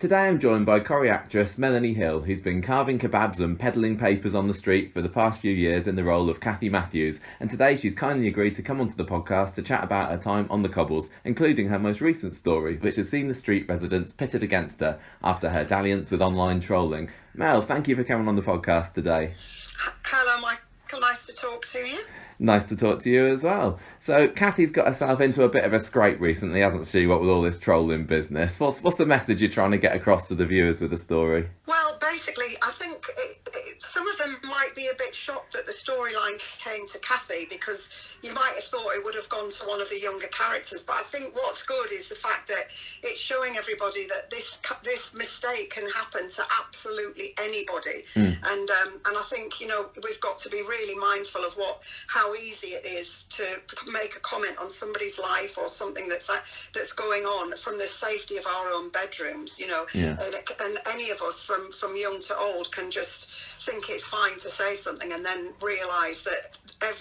Today I'm joined by Corrie actress Melanie Hill, who's been carving kebabs and peddling papers on the street for the past few years in the role of Cathy Matthews, and today she's kindly agreed to come onto the podcast to chat about her time on the cobbles, including her most recent story, which has seen the street residents pitted against her after her dalliance with online trolling. Mel, thank you for coming on the podcast today. Hello, Michael. Nice to talk to you. Nice to talk to you as well. So, Cathy's got herself into a bit of a scrape recently, hasn't she, what with all this trolling business? What's the message you're trying to get across to the viewers with the story? Well, basically, I think some of them might be a bit shocked that the storyline came to Cathy, because you might have thought it would have gone to one of the younger characters. But I think what's good is the fact that it's showing everybody that this mistake can happen to absolutely anybody. And I think, we've got to be really mindful of how easy it is to make a comment on somebody's life or something that's going on from the safety of our own bedrooms, and any of us from young to old can just think it's fine to say something and then realise that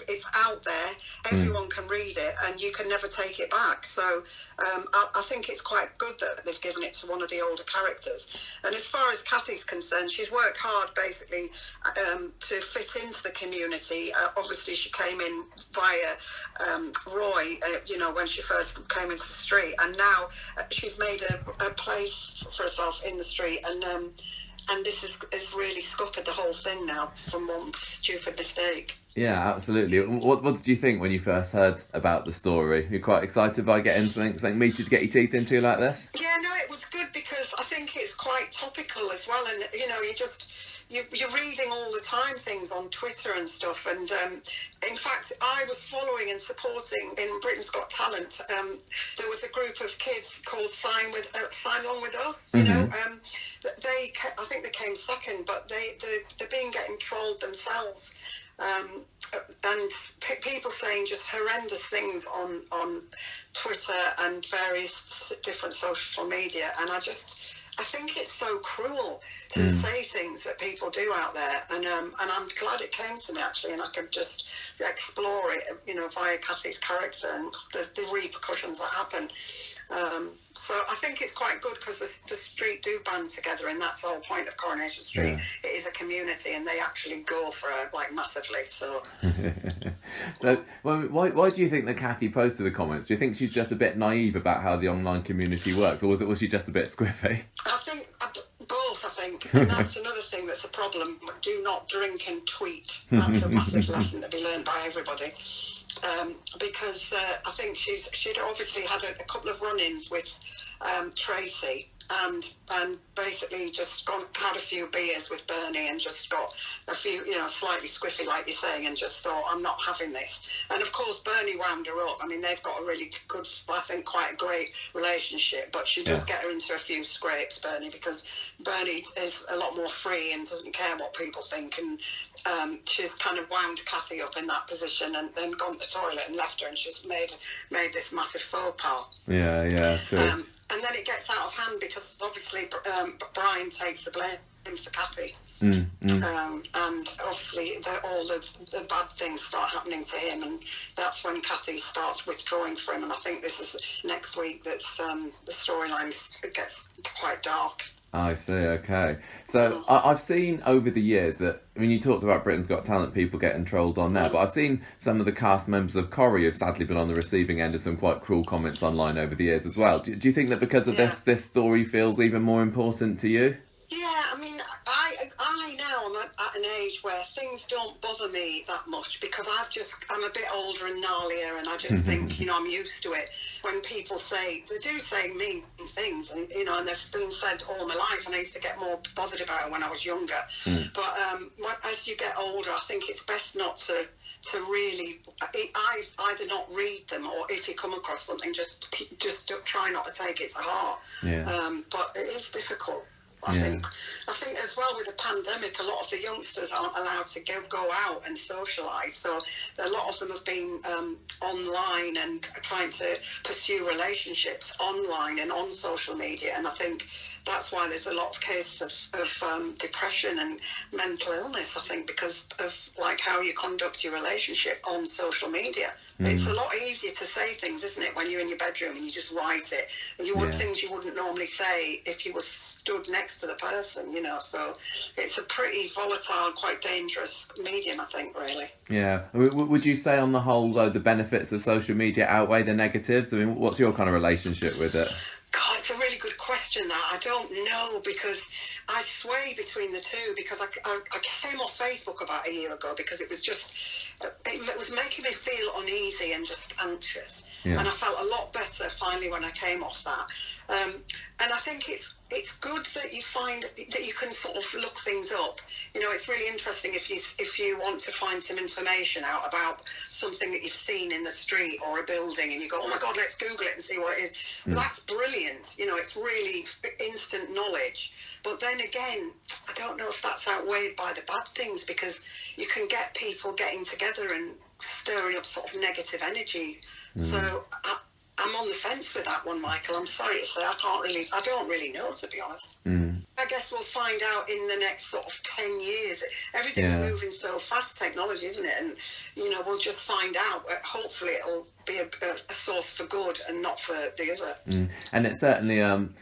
it's out there, everyone can read it, and you can never take it back. So I think it's quite good that they've given it to one of the older characters. And as far as Cathy's concerned, she's worked hard basically to fit into the community. Obviously she came in via Roy, when she first came into the street, and now she's made a place for herself in the street, and this has really scuppered the whole thing now from one stupid mistake. Yeah, absolutely. What did you think when you first heard about the story? You're quite excited by getting something meaty to get your teeth into like this? Yeah, no, it was good because I think it's quite topical as well, and you're reading all the time things on Twitter and stuff, and in fact I was following and supporting in Britain's Got Talent. There was a group of kids called Sign Along With Us, I think they came second, but they've been getting trolled themselves, and people saying just horrendous things on Twitter and various different social media, and I think it's so cruel to say things that people do out there, and I'm glad it came to me actually, and I could just explore it, via Cathy's character and the repercussions that happen. So I think it's quite good because the street do band together, and that's the whole point of Coronation Street. Yeah. It is a community, and they actually go for it massively. So, why do you think that Cathy posted the comments? Do you think she's just a bit naive about how the online community works, or was she just a bit squiffy? I think both. I think, and that's another thing that's a problem. Do not drink and tweet. That's a massive lesson to be learned by everybody. Because I think she'd obviously had a couple of run-ins with Tracy, and basically just had a few beers with Bernie and just got a few, slightly squiffy, like you're saying, and just thought, I'm not having this. And of course Bernie wound her up. I mean, they've got a really good, I think quite a great relationship, but she does get her into a few scrapes, Bernie, because Bernie is a lot more free and doesn't care what people think, and she's kind of wound Cathy up in that position and then gone to the toilet and left her, and she's made this massive faux pas. Yeah, true. And then it gets out of hand because obviously Brian takes the blame for Cathy. And obviously all the bad things start happening to him, and that's when Cathy starts withdrawing from him, and I think this is next week that's the storyline gets quite dark. I see, okay. So I've seen over the years that, you talked about Britain's Got Talent, people getting trolled on there, but I've seen some of the cast members of Corrie have sadly been on the receiving end of some quite cruel comments online over the years as well. Do you think that because of this story feels even more important to you? Yeah, I mean, I now am at an age where things don't bother me that much, because I'm a bit older and gnarlier, and I just think, I'm used to it. When people they do say mean things, and and they've been said all my life, and I used to get more bothered about it when I was younger. But as you get older, I think it's best not to really either not read them, or if you come across something, just try not to take it to heart. But it is difficult. I think as well with the pandemic, a lot of the youngsters aren't allowed to go out and socialise, so a lot of them have been online and trying to pursue relationships online and on social media, and I think that's why there's a lot of cases of depression and mental illness, I think, because of how you conduct your relationship on social media. It's a lot easier to say things, isn't it, when you're in your bedroom and you just write it, and things you wouldn't normally say if you were stood next to the person, so it's a pretty volatile, quite dangerous medium, I think, really. Yeah. Would you say on the whole, though, the benefits of social media outweigh the negatives? I mean, what's your kind of relationship with it? God, it's a really good question, that. I don't know, because I sway between the two, because I came off Facebook about a year ago because it was just, it was making me feel uneasy and just anxious. Yeah. And I felt a lot better finally when I came off that. And I think it's good that you find that you can sort of look things up. It's really interesting if you want to find some information out about something that you've seen in the street or a building, and you go, oh my God, let's Google it and see what it is. That's brilliant. It's really instant knowledge. But then again, I don't know if that's outweighed by the bad things, because you can get people getting together and stirring up sort of negative energy. So I'm on the fence with that one, Michael. I'm sorry to say, I don't really know, to be honest. I guess we'll find out in the next sort of 10 years. Everything's moving so fast, technology, isn't it? And, we'll just find out. Hopefully it'll be a source for good and not for the other. And it's certainly an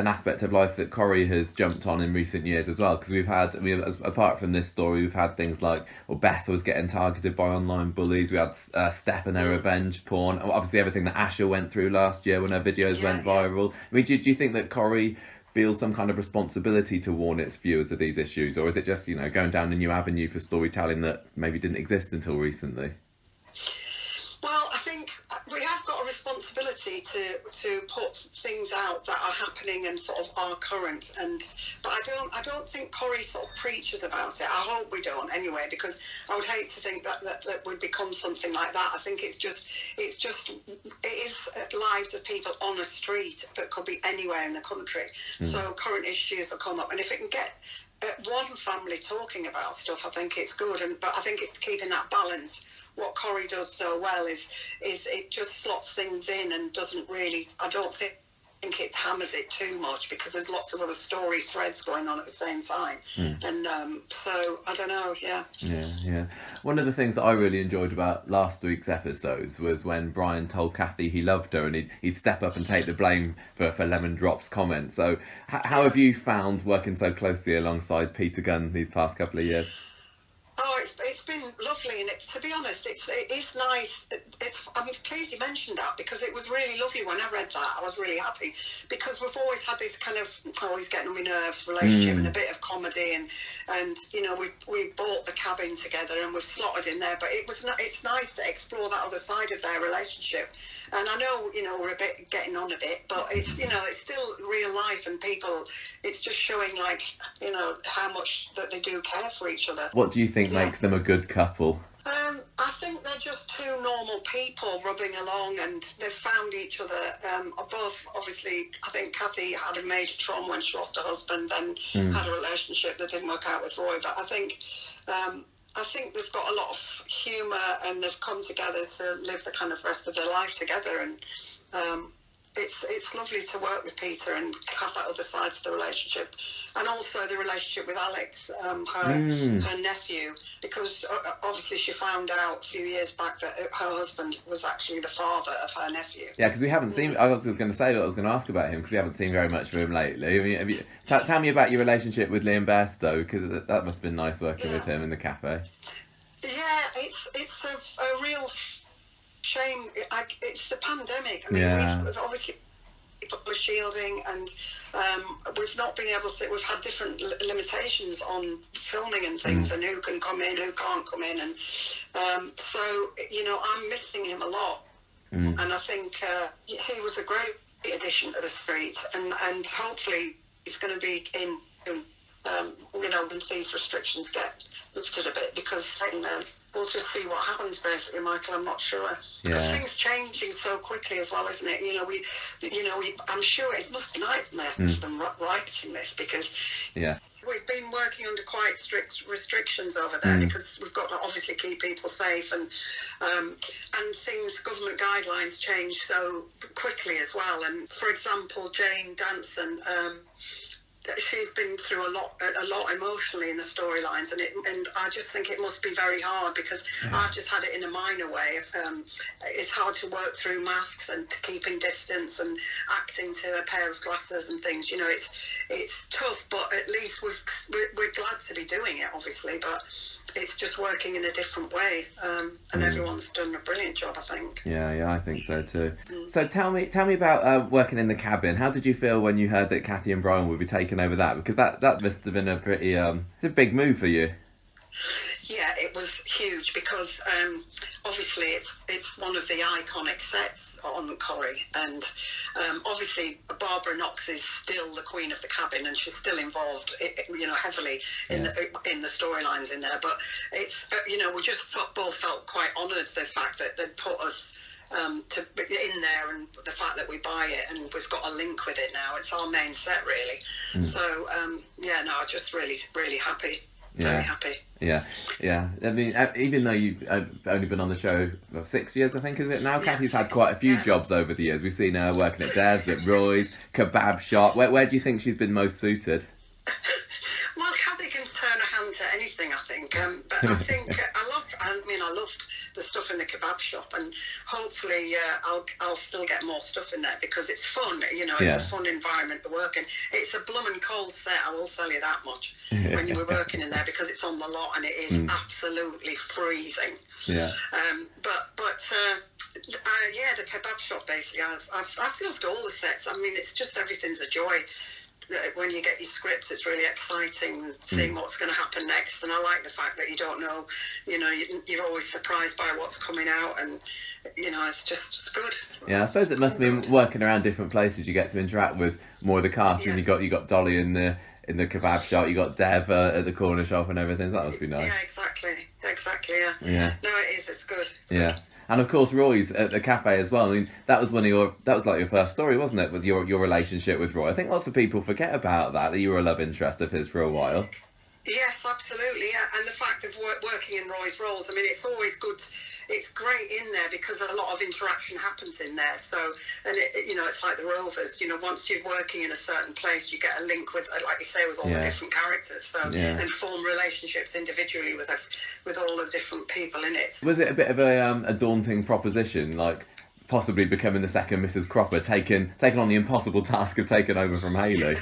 aspect of life that Corrie has jumped on in recent years as well, because apart from this story, we've had things like, Beth was getting targeted by online bullies. We had Steph and her revenge porn. Obviously, everything that Asha went through last year when her videos went viral. I mean, do you think that Corrie feels some kind of responsibility to warn its viewers of these issues, or is it just going down a new avenue for storytelling that maybe didn't exist until recently? Well, I think we have got a responsibility to put things out that are happening and sort of are current, but I don't think Corrie sort of preaches about it. I hope we don't, anyway, because I would hate to think that would become something like that. I think it is lives of people on a street that could be anywhere in the country. So current issues will come up, and if it can get one family talking about stuff, I think it's good. But I think it's keeping that balance. What Corrie does so well is it just slots things in and doesn't really, I don't think it hammers it too much, because there's lots of other story threads going on at the same time. And so I don't know. Yeah. One of the things that I really enjoyed about last week's episodes was when Brian told Cathy he loved her, and he'd step up and take the blame for Lemon Drop's comment. So how have you found working so closely alongside Peter Gunn these past couple of years? Oh, it's been lovely, and to be honest, it is nice. I'm pleased you mentioned that, because it was really lovely when I read that. I was really happy, because we've always had this kind of always getting on my nerves relationship and a bit of comedy, and we bought the cabin together and we've slotted in there. But it's nice to explore that other side of their relationship. And I know, we're a bit getting on a bit, but it's, it's still real life, and people, it's just showing, like, how much that they do care for each other. What do you think makes them a good couple? I think they're just two normal people rubbing along, and they've found each other. Both, obviously, I think Cathy had a major trauma when she lost her husband, and had a relationship that didn't work out with Roy. But I think they've got a lot of humour, and they've come together to live the kind of rest of their life together. And it's lovely to work with Peter and have that other side to the relationship, and also the relationship with Alex, her nephew, because obviously she found out a few years back that her husband was actually the father of her nephew. Yeah, because we haven't seen. I was going to say that I was going to ask about him, because we haven't seen very much of him lately. I mean, tell me about your relationship with Liam Bairstow, because that must have been nice working with him in the cafe. Yeah, it's a real shame. It's the pandemic. I mean, we've obviously people are shielding, and we've not been able to. We've had different limitations on filming and things, and who can come in, who can't come in, and so I'm missing him a lot. And I think he was a great addition to the street, and hopefully he's going to be in. When these restrictions get lifted a bit, because we'll just see what happens, basically, Michael. I'm not sure. Because things changing so quickly as well, isn't it? I'm sure it must be a nightmare for them writing this, because we've been working under quite strict restrictions over there, because we've got to obviously keep people safe, and government guidelines change so quickly as well. And for example, Jane Danson, she's been through a lot emotionally in the storylines, and I just think it must be very hard because I've just had it in a minor way. It's hard to work through masks and keeping distance and acting to a pair of glasses and things. You know, it's tough, but at least we're glad to be doing it, obviously. But it's just working in a different way, and everyone's done a brilliant job, I think. Yeah, I think so too. So tell me about working in the cabin. How did you feel when you heard that Cathy and Brian would be taking over that? Because that must have been a pretty it's a big move for you. Yeah, it was huge because obviously it's one of the iconic sets on Corrie, and obviously Barbara Knox is still the queen of the cabin, and she's still involved, heavily in the storylines in there. But it's we just both felt quite honoured the fact that they'd put us in there, and the fact that we buy it and we've got a link with it now. It's our main set, really. So just really happy. Very happy. Yeah. I mean, even though you've only been on the show for 6 years, I think, is it now? Yeah. Cathy's had quite a few jobs over the years. We've seen her working at Dev's, at Roy's, Kebab Shop. Where do you think she's been most suited? Well, Cathy can turn a hand to anything, I think. But I think I loved the stuff in the kebab shop, and hopefully I'll still get more stuff in there because it's fun. It's a fun environment to work in. It's a bloomin' cold set, I will tell you that much, when you were working in there, because it's on the lot and it is absolutely freezing. Yeah. The kebab shop, basically, I've loved all the sets. I mean, it's just everything's a joy. When you get your scripts, it's really exciting seeing what's going to happen next, and I like the fact that you don't know, you're always surprised by what's coming out, and it's good. Yeah, I suppose it must mean working around different places. You get to interact with more of the cast, and you got Dolly in the kebab shop, you got Dev at the corner shop and everything. So that must be nice. Yeah, exactly. Yeah. No, it is. It's good. Yeah. And of course, Roy's at the cafe as well. I mean, that was like your first story, wasn't it, with your relationship with Roy? I think lots of people forget about that you were a love interest of his for a while. Yes, absolutely. Yeah. And the fact of working in Roy's roles, I mean, it's always good. It's great in there because a lot of interaction happens in there. So, and it's like the Rovers. Once you're working in a certain place, you get a link with, like you say, with all the different characters. So, and form relationships individually with all the different people in it. Was it a bit of a daunting proposition, like possibly becoming the second Mrs. Cropper, taking on the impossible task of taking over from Hayley?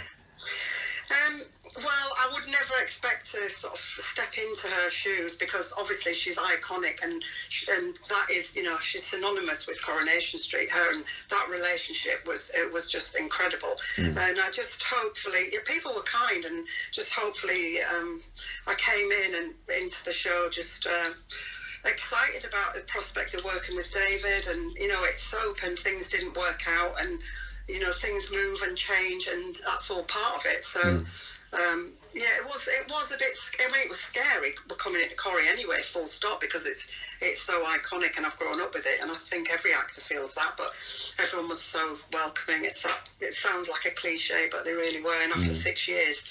Well, I would never expect to sort of step into her shoes because obviously she's iconic and that is, she's synonymous with Coronation Street. Her and that relationship was just incredible. And I just hopefully, people were kind, and just hopefully I came in and into the show just excited about the prospect of working with David, and it's soap and things didn't work out, and things move and change, and that's all part of it. So it was a bit. I mean, it was scary coming into Corrie anyway, full stop, because it's so iconic, and I've grown up with it, and I think every actor feels that. But everyone was so welcoming. It sounds like a cliche, but they really were. And after 6 years,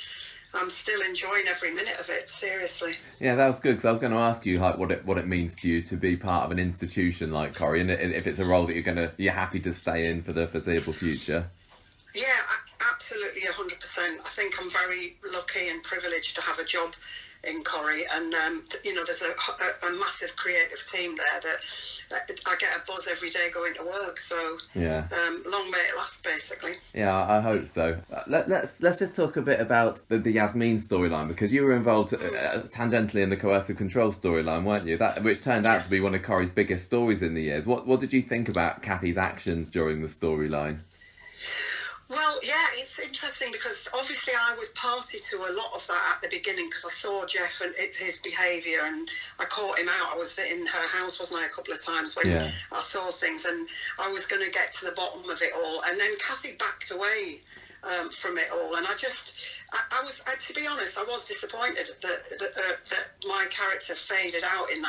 I'm still enjoying every minute of it. Seriously. Yeah, that was good, because I was going to ask you what it means to you to be part of an institution like Corrie, and if it's a role that you're happy to stay in for the foreseeable future. Yeah, absolutely, 100%. I think I'm very lucky and privileged to have a job in Corrie, and there's a massive creative team there that I get a buzz every day going to work. So long may it last, basically. Yeah, I hope so. Let's just talk a bit about the Yasmin storyline, because you were involved tangentially in the coercive control storyline, weren't you? Which turned out to be one of Corrie's biggest stories in the years. What did you think about Cathy's actions during the storyline? Well, yeah, it's interesting because obviously I was party to a lot of that at the beginning, because I saw Jeff and his behaviour, and I caught him out. I was in her house, wasn't I, a couple of times when I saw things, and I was going to get to the bottom of it all. And then Cathy backed away from it all, and I was, to be honest, I was disappointed that my character faded out in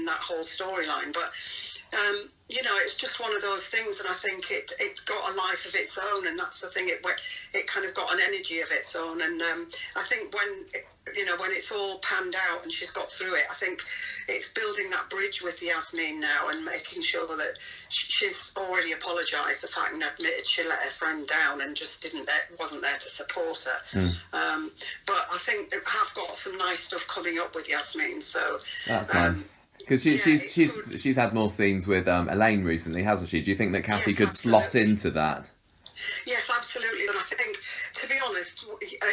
that whole storyline, but. It's just one of those things, and I think it got a life of its own, and that's the thing. It kind of got an energy of its own, and I think when it's all panned out and she's got through it, I think it's building that bridge with Yasmin now and making sure that she's already apologised the fact and admitted she let her friend down and just wasn't there to support her. But I think I have got some nice stuff coming up with Yasmin, so that's nice. Because she's had more scenes with Elaine recently, hasn't she? Do you think that Cathy could slot into that? Yes, absolutely. And I think, to be honest,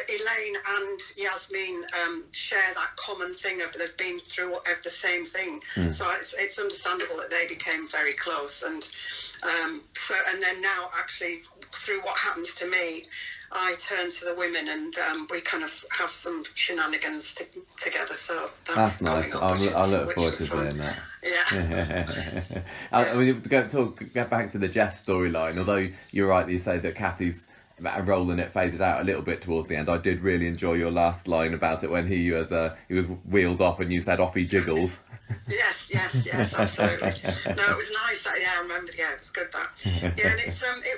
Elaine and Yasmin share that common thing of they've been through the same thing. So it's understandable that they became very close. And and then now, actually, through what happens to me, I turn to the women and we kind of have some shenanigans together. So that's nice. I look forward to doing that. Yeah. I mean, get back to the Jeff storyline. Although you're right, you say that Cathy's role in it faded out a little bit towards the end. I did really enjoy your last line about it when he was wheeled off and you said off he jiggles. Yes, absolutely. No, it was nice. I remember. Yeah, it was good that. Yeah, and it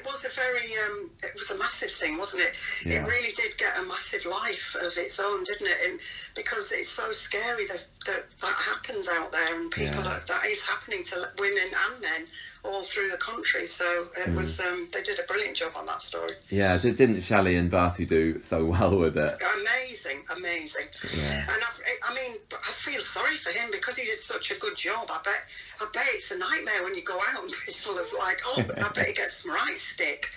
was it was a massive thing, wasn't it? Yeah. It really did get a massive life of its own, didn't it? And because it's so scary that happens out there, and people that is happening to women and men all through the country. So it was they did a brilliant job on that story. Yeah, didn't Shelley and Barty do so well with it? Amazing. Yeah. And I feel sorry for him because he did such a good job. I bet it's a nightmare when you go out and people are like, I bet he gets some right stick.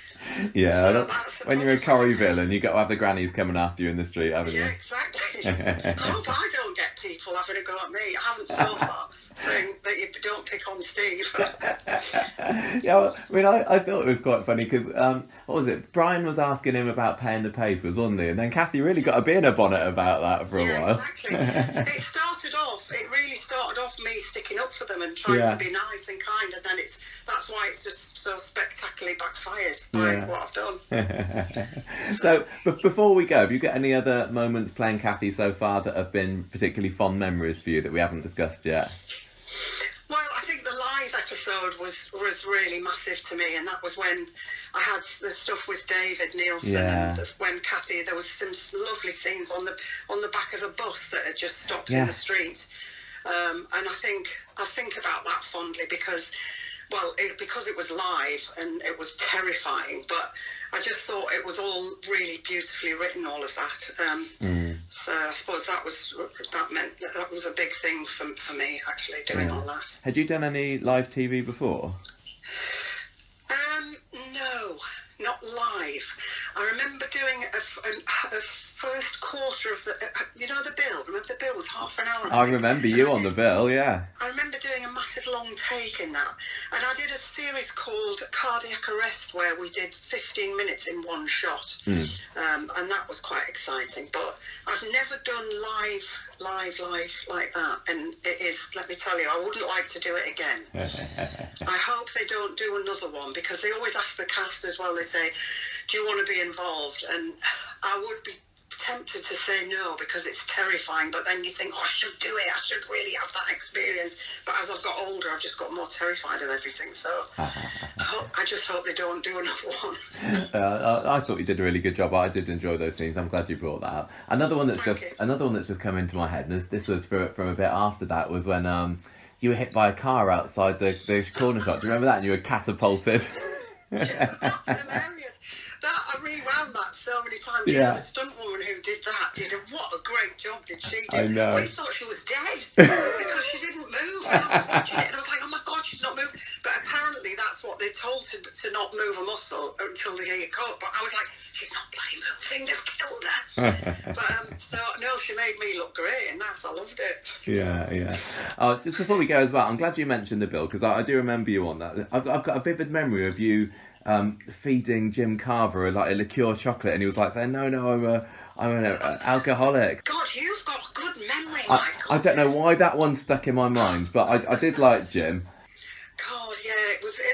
Yeah, so when you're in Corryville and you got to have the grannies coming after you in the street, haven't you? Yeah, exactly. I hope I don't get people having a go at me. I haven't so far. Saying that you don't pick on Steve. Yeah, well, I mean, I thought it was quite funny because, what was it? Brian was asking him about paying the papers, wasn't he? And then Cathy really got a bee in her bonnet about that for a while. Exactly. It really started off me sticking up for them and trying to be nice and kind, and then that's why it's just so spectacularly backfired by what I've done. So, before we go, have you got any other moments playing Cathy so far that have been particularly fond memories for you that we haven't discussed yet? Well, I think the live episode was really massive to me, and that was when I had the stuff with David Nielsen, and when Cathy, there was some lovely scenes on the back of a bus that had just stopped in the street, and I think about that fondly because it was live and it was terrifying, but I just thought it was all really beautifully written, all of that. So I suppose that was a big thing for me, actually, doing all that. Had you done any live TV before? No, not live. I remember doing a first quarter of the bill. Remember the bill was half an hour. I remember you on the bill, yeah. I remember doing a massive long take in that. And I did a series called Cardiac Arrest where we did 15 minutes in one shot. And that was quite exciting. But I've never done live like that. And it is, let me tell you, I wouldn't like to do it again. I hope they don't do another one because they always ask the cast as well. They say, do you want to be involved? And I would be tempted to say no because it's terrifying, but then you think, I should do it, I should really have that experience. But as I've got older, I've just got more terrified of everything, so I just hope they don't do another one. I thought you did a really good job. I did enjoy those scenes. I'm glad you brought that up. Another one that's just come into my head, and this was from a bit after that, was when you were hit by a car outside the corner shop. Do you remember that? And you were catapulted. Yeah, that's hilarious. I rewound that so many times. You know, the stunt woman who did that what a great job did she do. I know. We thought she was dead because she didn't move. And I was watching it and I was like, oh my God, she's not moving. But apparently that's what they're told to not move a muscle until they get caught. But I was like, she's not bloody moving, they've killed her. But so no, she made me look great in that. I loved it. Yeah. Just before we go as well, I'm glad you mentioned the bill because I do remember you on that. I've got a vivid memory of you feeding Jim Carver a liqueur chocolate, and he was like saying, "No, I'm an alcoholic." God, you've got a good memory, Michael. I don't know why that one stuck in my mind, but I did like Jim. God,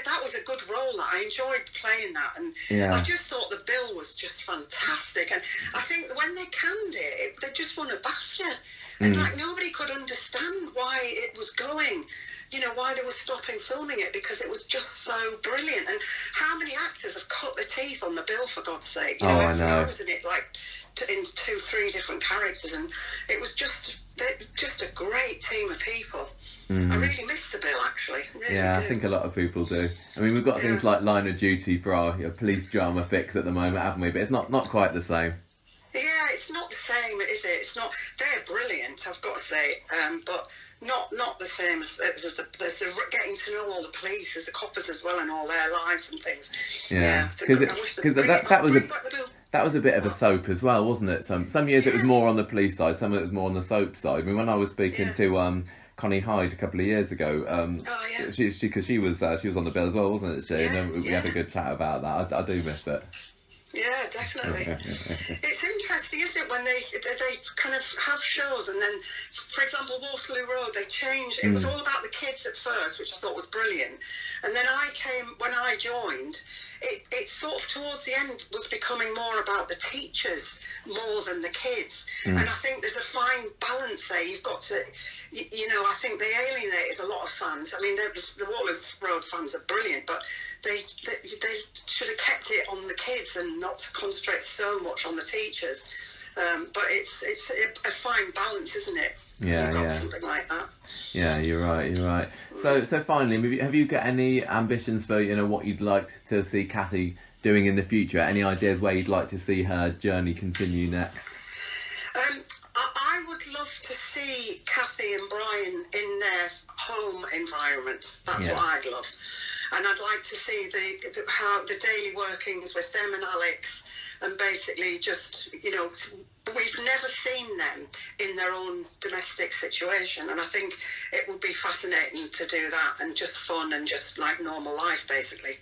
that was a good role. I enjoyed playing that, and I just thought the bill was just fantastic. And I think when they canned it, they just won a BAFTA, and nobody could understand why it was going. You know, why they were stopping filming it, because it was just so brilliant. And how many actors have cut their teeth on the bill, for God's sake? You I know. Wasn't it like in 2-3 different characters, and it was just a great team of people. I really miss the Bill, actually. Really do. I think a lot of people do. I mean, we've got things like Line of Duty for our police drama fix at the moment, haven't we? But it's not quite the same. Yeah, it's not the same, is it? It's not. They're brilliant, I've got to say, but not the same as the getting to know all the police, as the coppers as well, and all their lives and things. Yeah, because that was a bit of a soap as well, wasn't it? Some years it was more on the police side, some of it was more on the soap side. I mean, when I was speaking to Connie Hyde a couple of years ago, she was on the bill as well, wasn't it? She? Yeah, and we had a good chat about that. I do miss it. Yeah, definitely. It's interesting, isn't it, when they kind of have shows, and then, for example, Waterloo Road, they changed. It was all about the kids at first, which I thought was brilliant, and then when I joined, it sort of towards the end was becoming more about the teachers more than the kids. And I think there's a fine balance there. You've got to, I think they alienated a lot of fans. I mean, the Waterloo Road fans are brilliant, but they should have kept it on the kids and not concentrate so much on the teachers. But it's a fine balance, isn't it? Yeah. Something like that. Yeah, you're right. So finally, have you got any ambitions for what you'd like to see Cathy doing in the future? Any ideas where you'd like to see her journey continue next? I would love to see Cathy and Brian in their home environment. That's what I'd love, and I'd like to see how the daily workings with them and Alex, and basically just we've never seen them in their own domestic situation, and I think it would be fascinating to do that, and just fun and just like normal life, basically.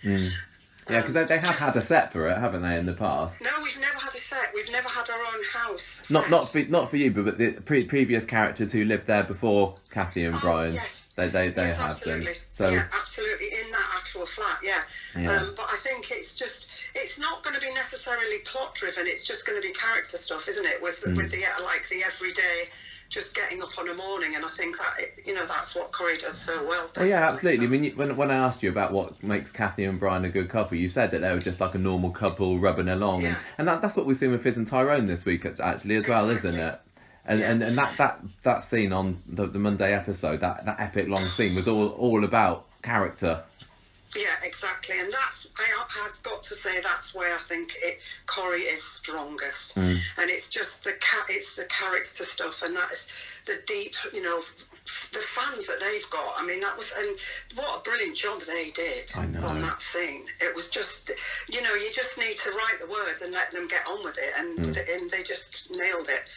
Yeah, because they have had a set for it, haven't they, in the past? No, we've never had a set. We've never had our own house. Not for you, but the previous characters who lived there before Cathy and Brian. Yes. They have absolutely. them. So yeah, absolutely, in that actual flat. Yeah. But I think it's not going to be necessarily plot driven. It's just going to be character stuff, isn't it? With the everyday. Just getting up on a morning, and I think that that's what Corrie does so well. Well, yeah, absolutely. I mean, when I asked you about what makes Cathy and Brian a good couple, you said that they were just like a normal couple rubbing along, and that's what we've seen with Fizz and Tyrone this week actually as well, isn't it? And that scene on the Monday episode, that epic long scene was all about character. Yeah, exactly, and I've got to say that's where I think Corrie is strongest, and it's just the character stuff, and that is the deep, the fans that they've got. I mean, and what a brilliant job they did on that scene. It was just, you just need to write the words and let them get on with it, and they just nailed it,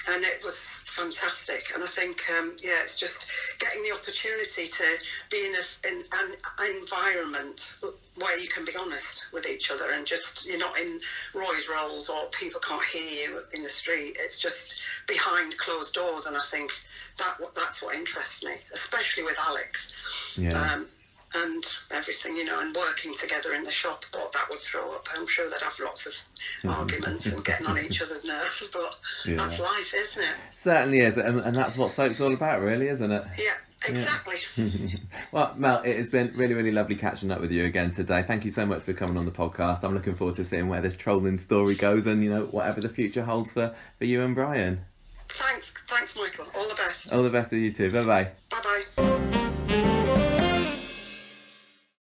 and it was fantastic. And I think it's just getting the opportunity to be in an environment where you can be honest with each other, and just you're not in Roy's roles or people can't hear you in the street. It's just behind closed doors, and I think that's what interests me, especially with Alex. And everything, and working together in the shop, what that would throw up. I'm sure they'd have lots of arguments and getting on each other's nerves, but that's life, isn't it? Certainly is, and that's what soap's all about, really, isn't it? Yeah, exactly. Yeah. Well, Mel, it has been really, really lovely catching up with you again today. Thank you so much for coming on the podcast. I'm looking forward to seeing where this trolling story goes, and, whatever the future holds for you and Brian. Thanks, Michael. All the best. All the best to you too. Bye-bye. Bye-bye.